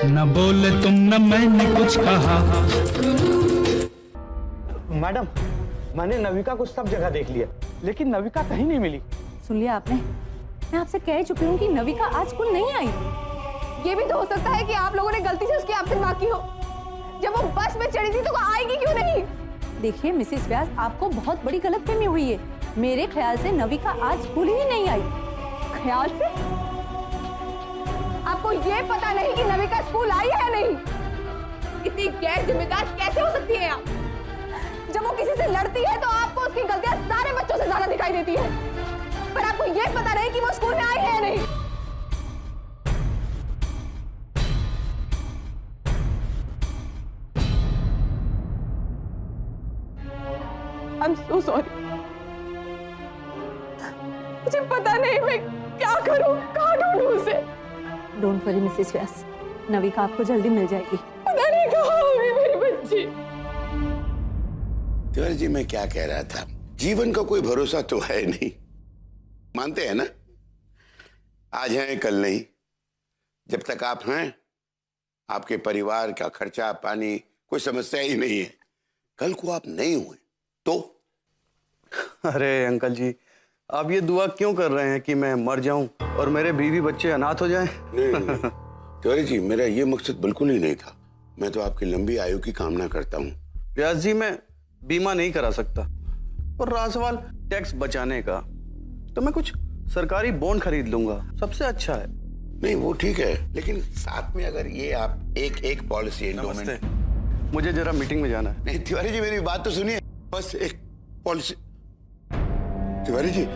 न बोले तुम न मैंने कुछ कहा। मैडम, मैंने नविका को सब जगह देख लिया, लेकिन नविका कहीं नहीं मिली। सुन लिया आपने? मैं आपसे कह चुकी हूँ कि नविका आज स्कूल नहीं आई। ये भी तो हो सकता है कि आप लोगों ने गलती से उसकी एब्सेंट मार्क की हो। जब वो बस में चढ़ी थी तो वो आएगी क्यों नहीं? देखिए मिसेस व्यास, आपको बहुत बड़ी गलतफहमी हुई है। मेरे ख्याल से नविका आज स्कूल ही नहीं आई। ख्याल से? आपको ये पता नहीं कि नविका स्कूल आई है या नहीं? इतनी गैर जिम्मेदार कैसे हो सकती हैं आप? जब वो किसी से लड़ती है तो आपको उसकी गलतियां सारे बच्चों से ज्यादा दिखाई देती है, पर आपको ये पता नहीं कि वो स्कूल में आई है या नहीं। I'm so sorry. मुझे पता नहीं मैं क्या करूं, कहाँ ढूंढूं उसे। डोंट वरी मिसेस व्यास, नविका आपको जल्दी मिल जाएगी। पता नहीं कहाँ होगी मेरी बच्ची। तिवारी जी, मैं क्या कह रहा था, जीवन का कोई भरोसा तो है नहीं, मानते हैं ना? आज हैं कल नहीं। जब तक आप हैं, आपके परिवार का खर्चा पानी कोई समस्या ही नहीं है। कल को आप नहीं हुए तो? अरे अंकल जी, आप ये दुआ क्यों कर रहे हैं कि मैं मर जाऊं और मेरे बीवी बच्चे अनाथ हो जाएं? नहीं तिवारी जी, मेरा ये मकसद बिल्कुल ही नहीं था। मैं तो आपकी लंबी आयु की कामना करता हूँ। व्यास जी, मैं बीमा नहीं करा सकता, और रहा सवाल टैक्स बचाने का, तो मैं कुछ सरकारी बॉन्ड खरीद लूंगा, सबसे अच्छा है। नहीं वो ठीक है, लेकिन साथ में अगर ये आप एक पॉलिसी नमस्ते, मुझे जरा मीटिंग में जाना है। नहीं तिवारी जी, मेरी बात तो सुनिए, बस एक policy. Tiwari ji,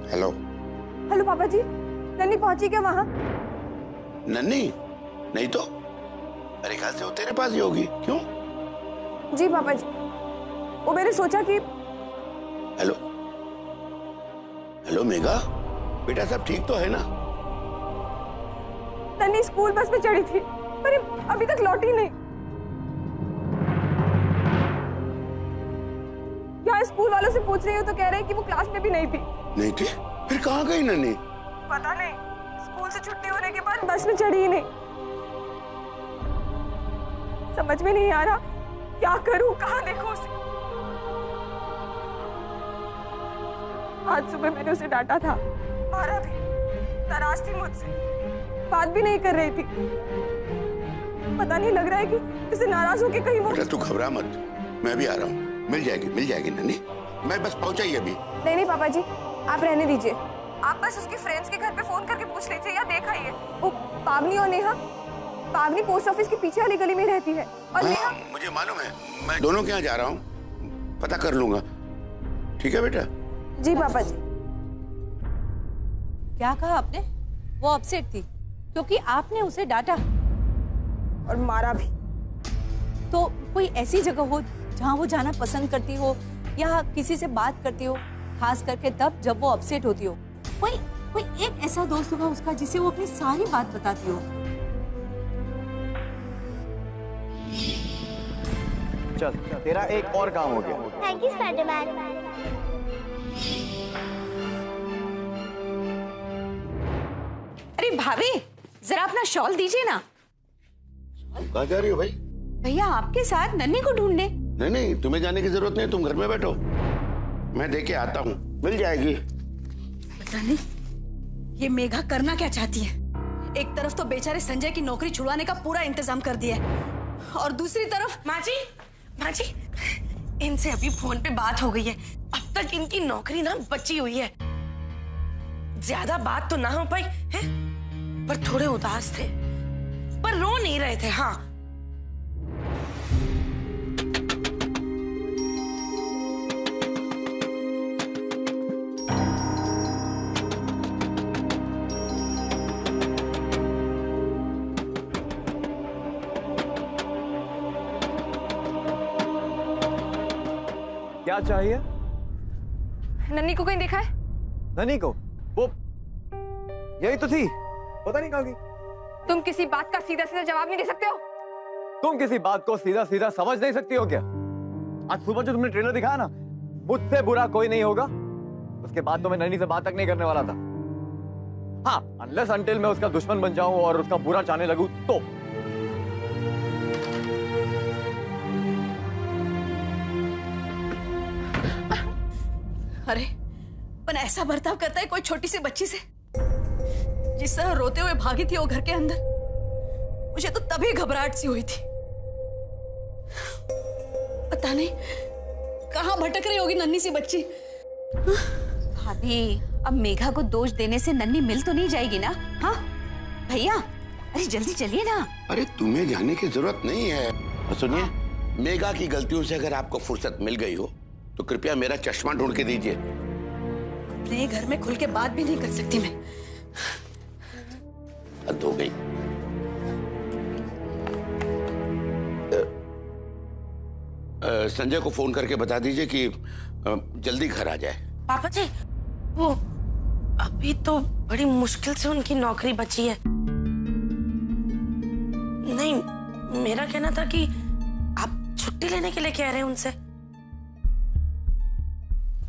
hello. Hello पापा जी, नन्नी पहुंची क्या वहां? नन्नी? नहीं तो मेरे ख्याल से वो तेरे पास ही होगी। क्यों? जी पापा जी, वो मैंने सोचा कि। हेलो हेलो मेघा, बेटा सब ठीक तो है ना? नन्नी स्कूल बस में चढ़ी थी, पर अभी तक लौटी नहीं। यहाँ स्कूल वालों से पूछ रही हूँ तो कह रहे हैं कि वो क्लास में भी नहीं थी। नहीं थी? फिर कहाँ गई नन्नी? पता नहीं, स्कूल से छुट्टी होने के बाद बस में चढ़ी ही नहीं। समझ में नहीं आ रहा क्या करूं, कहाँ देखूं उसे। आज सुबह मैंने उसे डांटा था, मारा भी, नाराज थी मुझसे, बात भी नहीं कर रही थी। पता नहीं, लग रहा है कि जैसे नाराज होके कहीं वो। बेटा तू घबरा मत, मैं भी आ रहा हूँ। मिल जाएगी नन्नी, मैं बस पहुंचा ही अभी। नहीं पापा जी, आप रहने दीजिए। आप बस उसके फ्रेंड्स के घर पे फोन करके पूछ लीजिए या देखा ही है। वो पावनी और नेहा, पावनी पोस्ट ऑफिस के पीछे वाली गली में रहती है, और नेहा। मुझे मालूम है, मैं दोनों के यहाँ जा रहा हूँ, पता कर लूंगा। ठीक है बेटा? जी पापा जी। क्या कहा आपने? वो अपसेट थी क्योंकि आपने उसे डांटा और मारा भी। तो कोई ऐसी जगह हो जहाँ वो जाना पसंद करती हो या किसी से बात करती हो, खास करके तब जब वो अपसेट होती हो। कोई एक ऐसा दोस्त होगा उसका जिसे वो अपनी सारी बात बताती हो। चल, तेरा एक और काम हो गया। Thank you Spiderman. अरे भाभी, जरा अपना शॉल दीजिए ना। कहाँ जा रही हो भाई? भैया आपके साथ नन्नी को ढूंढने। नहीं, तुम्हें जाने की जरूरत नहीं, तुम घर में बैठो, मैं देके आता हूँ, मिल जाएगी। पता नहीं ये मेघा करना क्या चाहती है। एक तरफ तो बेचारे संजय की नौकरी छुड़वाने का पूरा इंतजाम कर दिया है, और दूसरी तरफ माँ जी, इनसे अभी फोन पे बात हो गई है। अब तक इनकी नौकरी ना बची हुई है। ज्यादा बात तो ना हो पाई है, पर थोड़े उदास थे, पर रो नहीं रहे थे। हाँ, क्या चाहिए? नन्नी को कहीं देखा है? नन्नी को? वो यही तो थी, पता नहीं कहाँ गई। तुम किसी बात का सीधा सीधा जवाब नहीं दे सकते हो? तुम किसी बात को सीधा सीधा समझ नहीं सकती हो क्या? आज सुबह जो तुमने ट्रेलर दिखाया ना, मुझसे बुरा कोई नहीं होगा। उसके बाद तो मैं नन्नी से बात तक नहीं करने वाला था। हाँ, अनलेस अनटिल मैं उसका दुश्मन बन जाऊं और उसका बुरा चाहने लगूं तो। अरे पर ऐसा बर्ताव करता है कोई छोटी सी बच्ची से? जिस तरह रोते हुए भागी थी वो घर के अंदर, मुझे तो तभी घबराहट सी हुई थी। पता नहीं कहां भटक रही होगी नन्ही सी बच्ची। भाभी, अब मेघा को दोष देने से नन्ही मिल तो नहीं जाएगी ना? हाँ भैया, अरे जल्दी चलिए ना। अरे तुम्हें जाने की जरूरत नहीं है। और सुनिए, मेघा की गलतियों से अगर आपको फुर्सत मिल गई हो तो कृपया मेरा चश्मा ढूंढ के दीजिए। अपने घर में खुल के बात भी नहीं कर सकती मैं। हद हो गई। संजय को फोन करके बता दीजिए कि जल्दी घर आ जाए। पापा जी, वो अभी तो बड़ी मुश्किल से उनकी नौकरी बची है। नहीं, मेरा कहना था कि आप छुट्टी लेने के लिए कह रहे हैं उनसे।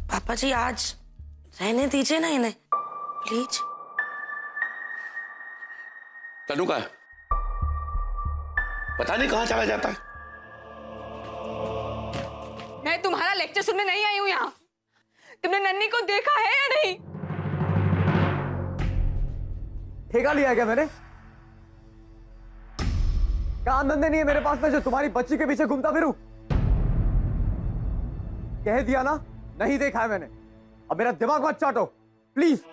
पापा जी, आज रहने दीजिए ना इन्हें, प्लीज। तनु का पता नहीं कहां चला जाता है। मैं तुम्हारा लेक्चर सुनने नहीं आई हूं यहाँ। तुमने नन्नी को देखा है या नहीं? ठेका लिया है क्या मैंने? काम धंधे नहीं है मेरे पास में जो तुम्हारी बच्ची के पीछे घूमता फिरूं? कह दिया ना, नहीं देखा है मैंने। अब मेरा दिमाग मत चाटो प्लीज।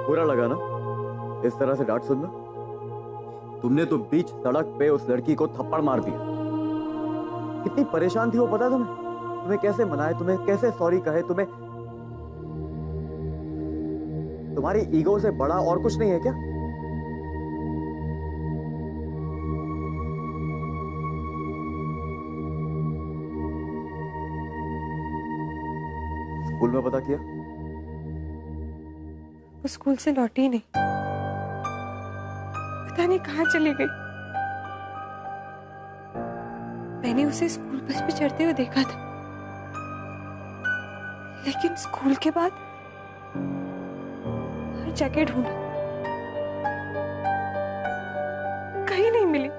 बुरा लगा ना इस तरह से डांट सुनना? तुमने तो बीच सड़क पे उस लड़की को थप्पड़ मार दिया। कितनी परेशान थी वो पता तुम्हें? तुम्हें कैसे मनाए, तुम्हें कैसे सॉरी कहे, तुम्हें तुम्हारी ईगो से बड़ा और कुछ नहीं है क्या? स्कूल में पता किया? वो स्कूल से लौटी नहीं, पता नहीं कहाँ चली गई। मैंने उसे स्कूल बस पे चढ़ते हुए देखा था, लेकिन स्कूल के बाद हर जगह ढूंढा, कहीं नहीं मिली।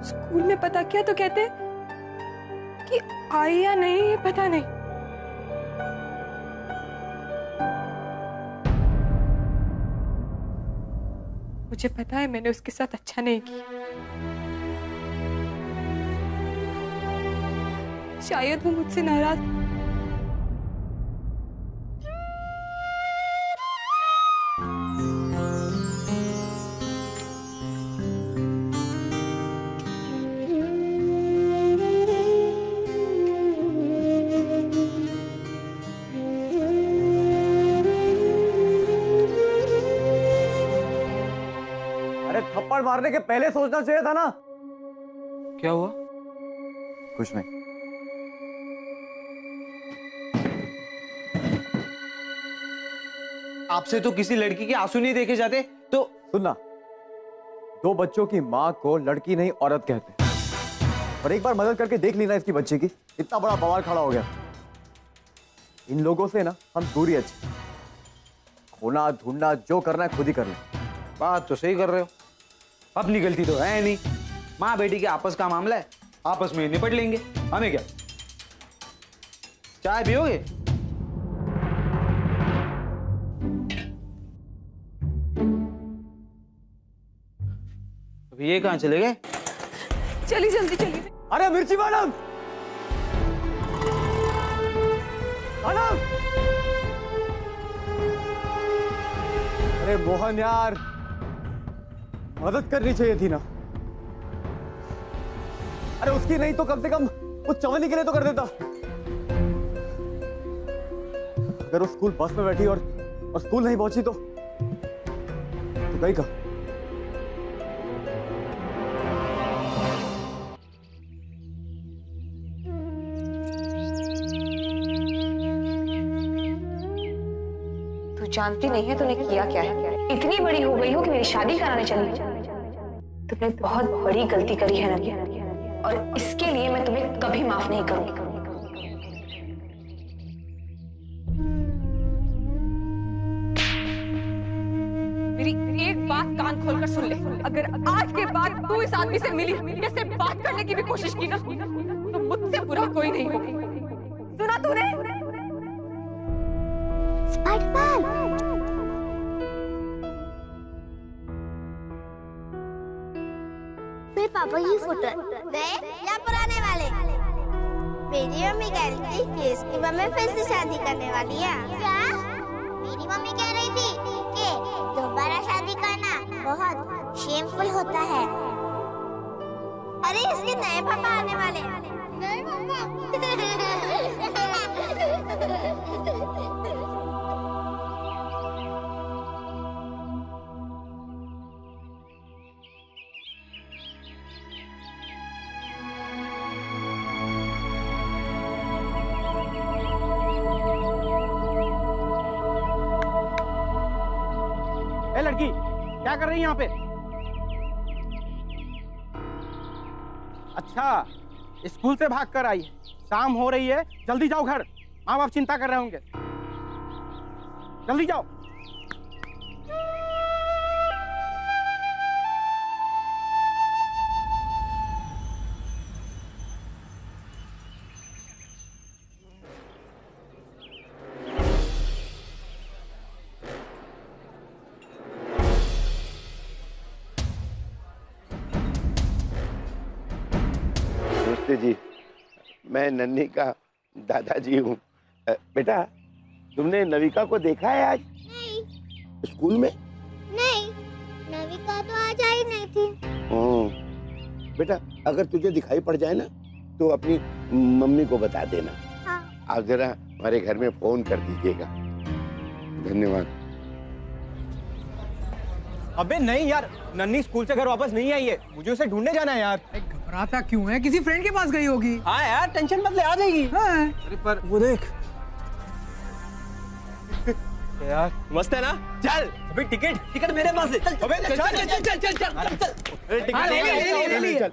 स्कूल में पता किया तो कहते कि आई या नहीं ये पता नहीं। मुझे पता है मैंने उसके साथ अच्छा नहीं किया। शायद वो मुझसे नाराज। थप्पड़ मारने के पहले सोचना चाहिए था ना। क्या हुआ? कुछ नहीं। आपसे तो किसी लड़की के आंसू नहीं देखे जाते। तो सुनना, दो बच्चों की माँ को लड़की नहीं औरत कहते। और एक बार मदद करके देख लेना इसकी बच्ची की। इतना बड़ा बवाल खड़ा हो गया। इन लोगों से ना हम दूरी अच्छी। खोना ढूंढना जो करना है खुद ही कर ले। बात तो सही कर रहे हो, अपनी गलती तो है नहीं। माँ बेटी के आपस का मामला है, आपस में निपट लेंगे, हमें क्या। चाय पियोगे? अभी ये कहाँ चले गए? चलिए जल्दी चलिए। अरे मिर्ची मैडम, मैडम, अरे अरे मोहन यार, मदद करनी चाहिए थी ना। अरे उसकी नहीं तो कम से कम उस चवन्नी के लिए तो कर देता। अगर वो स्कूल बस में बैठी और स्कूल नहीं पहुंची तो गई कहाँ? तू जानती नहीं है तूने किया क्या है। इतनी बड़ी हो गई हो कि मेरी शादी कराने चली। तुमने बहुत बड़ी गलती करी है नन्ही, और इसके लिए मैं तुम्हें कभी माफ नहीं करूंगी। मेरी एक बात कान खोलकर सुन ले। अगर आज के बाद तू इस आदमी से मिली, जैसे बात करने की भी कोशिश की ना, तो मुझसे बुरा कोई नहीं होगा। सुना तूने? मेरे पापा की फोटो नए या पुराने वाले? मेरी मम्मी कह रही थी कि इसकी मम्मी फिर से शादी करने वाली है। क्या? मेरी मम्मी कह रही थी कि दोबारा शादी करना बहुत शेमफुल होता है। अरे इसके नए पापा आने वाले हैं। नए पापा? लड़की क्या कर रही है यहाँ पे? अच्छा, स्कूल से भाग कर आई। शाम हो रही है, जल्दी जाओ घर। माँ बाप चिंता कर रहे होंगे। जल्दी जाओ। जी, मैं नन्ही का दादाजी हूँ। बेटा, तुमने नविका को देखा है आज? नहीं। स्कूल में? नहीं, नविका तो आज आई नहीं थी। बेटा, अगर तुझे दिखाई पड़ जाए ना तो अपनी मम्मी को बता देना। हाँ। आप जरा हमारे घर में फोन कर दीजिएगा। धन्यवाद। अबे नहीं यार, नन्ही स्कूल से घर वापस नहीं आई है। मुझे उसे ढूंढने जाना है यार। घबराता क्यों है? किसी फ्रेंड के पास गई होगी। हाँ यार, टेंशन मत ले, आ जाएगी। हाँ। अरे पर वो देख यार, मस्त है ना? चल अबे, टिकट मेरे पास है। चल अबे, चल चल चल चल चल चल टिकट ले चल।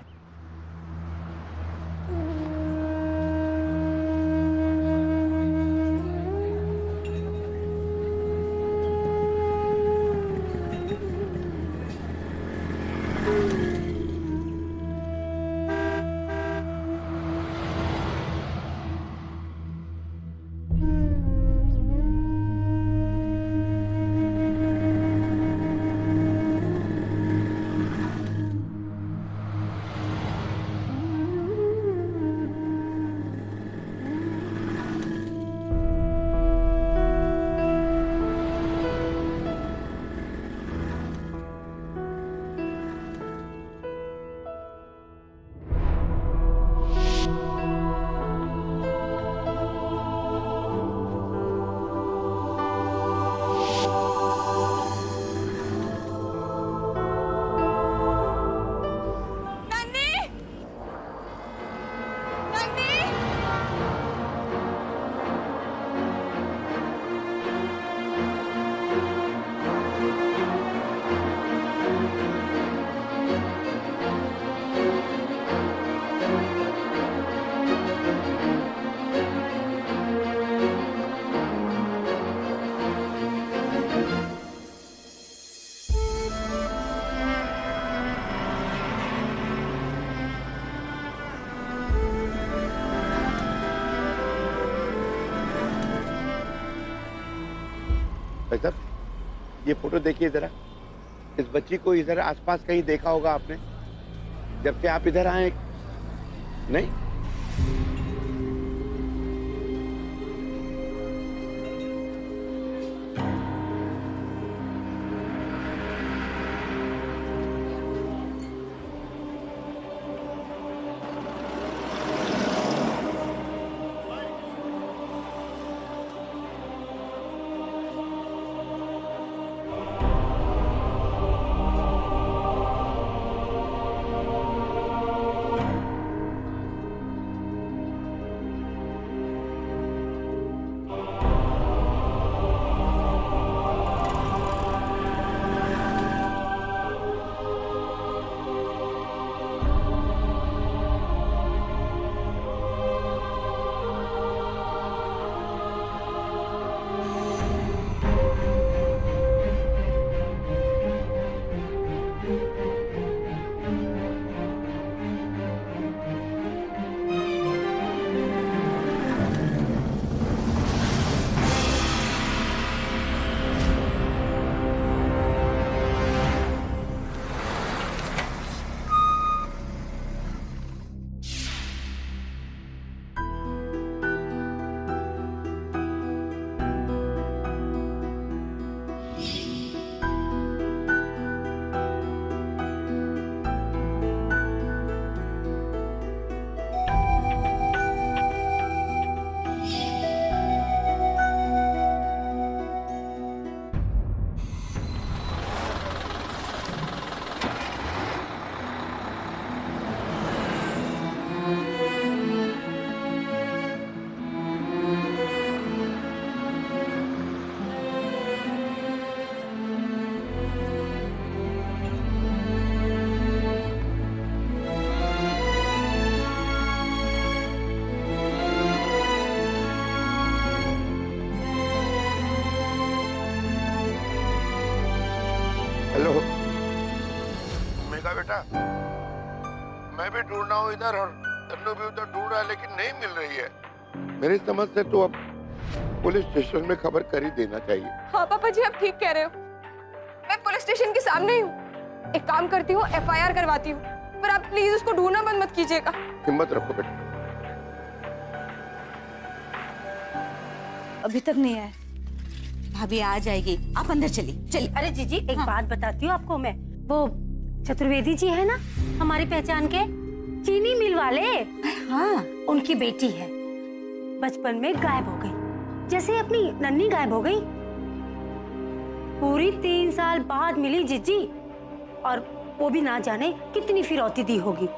भाई साहब, ये फोटो देखिए जरा। इस बच्ची को इधर आसपास कहीं देखा होगा आपने जब से आप इधर आए? नहीं? मिलेगा बेटा? मैं भी ढूंढ रहा हूँ इधर और तन्नू भी उधर ढूंढ रहा है, लेकिन नहीं मिल रही है। मेरी समझ से तो अब पुलिस स्टेशन में खबर कर ही देना चाहिए। हाँ पापा जी, आप ठीक कह रहे हो। मैं पुलिस स्टेशन के सामने ही हूँ। एक काम करती हूँ, FIR करवाती हूँ, पर आप प्लीज उसको ढूंढना बंद मत कीजिएगा। हिम्मत रखो बेटा। अभी तक नहीं आया। भाभी आ जाएगी, आप अंदर चलिए। अरे जीजी, एक बात बताती हूँ आपको मैं। वो चतुर्वेदी जी है ना, हमारी पहचान के चीनी मिल वाले, हाँ, उनकी बेटी है। बचपन में गायब हो गई, जैसे अपनी नन्नी गायब हो गई। पूरी 3 साल बाद मिली जीजी, और वो भी ना जाने कितनी फिरौती दी होगी।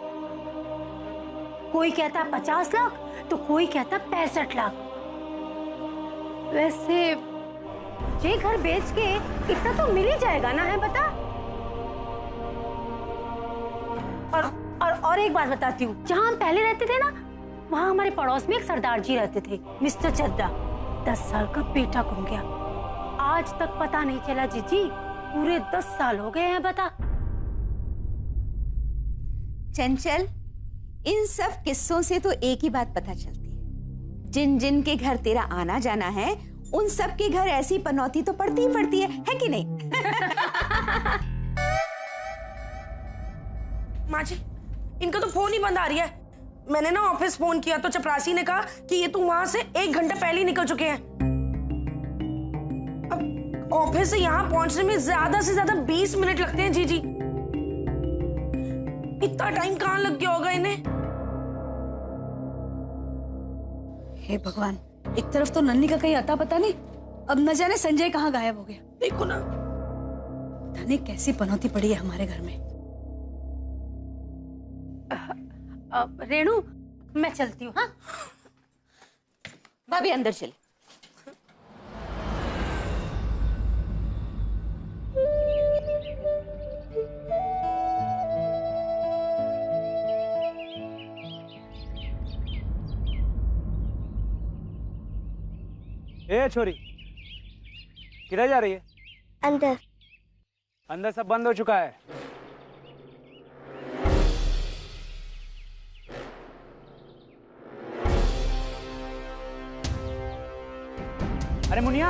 कोई कहता 50 लाख तो कोई कहता 65 लाख। वैसे ये घर बेच के इतना तो मिल ही जाएगा ना, है बता? और एक बात बताती हूँ, जहाँ हम पहले रहते थे ना, वहाँ हमारे पड़ोस में एक सरदार जी रहते थे, मिस्टर चड्डा। 10 साल का बेटा गुम गया, आज तक पता नहीं चला जीजी। पूरे 10 साल हो गए हैं, बता। चंचल, इन सब किस्सों से तो एक ही बात पता चलती है, जिन जिन के घर तेरा आना जाना है, उन सब के घर ऐसी पनौती तो पड़ती ही पड़ती है कि नहीं? माँ जी, इनका तो फोन ही बंद आ रही है। मैंने ना ऑफिस फोन किया तो चपरासी ने कहा कि ये तो वहां से 1 घंटा पहले ही निकल चुके हैं। अब ऑफिस से यहाँ पहुंचने में ज्यादा से ज्यादा 20 मिनट लगते हैं जीजी। इतना टाइम कहाँ लग गया होगा इन्हें? हे भगवान, एक तरफ तो नन्नी का कहीं अता पता नहीं, अब न जाने संजय कहाँ गायब हो गया। देखो ना, पता नहीं कैसी पनौती पड़ी है हमारे घर में। रेणु, मैं चलती हूँ। हाँ, भाभी अंदर चले। ए छोरी, किधर जा रही है? अंदर। अंदर सब बंद हो चुका है। अरे मुनिया,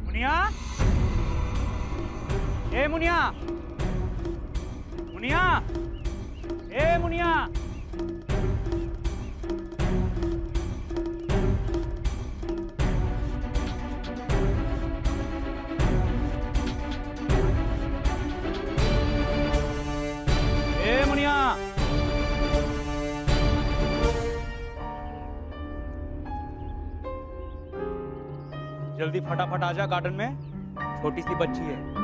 मुनिया, ए मुनिया, मुनिया, ए मुनिया। ए मुनिया, जल्दी फटाफट आजा, गार्डन में छोटी सी बच्ची है।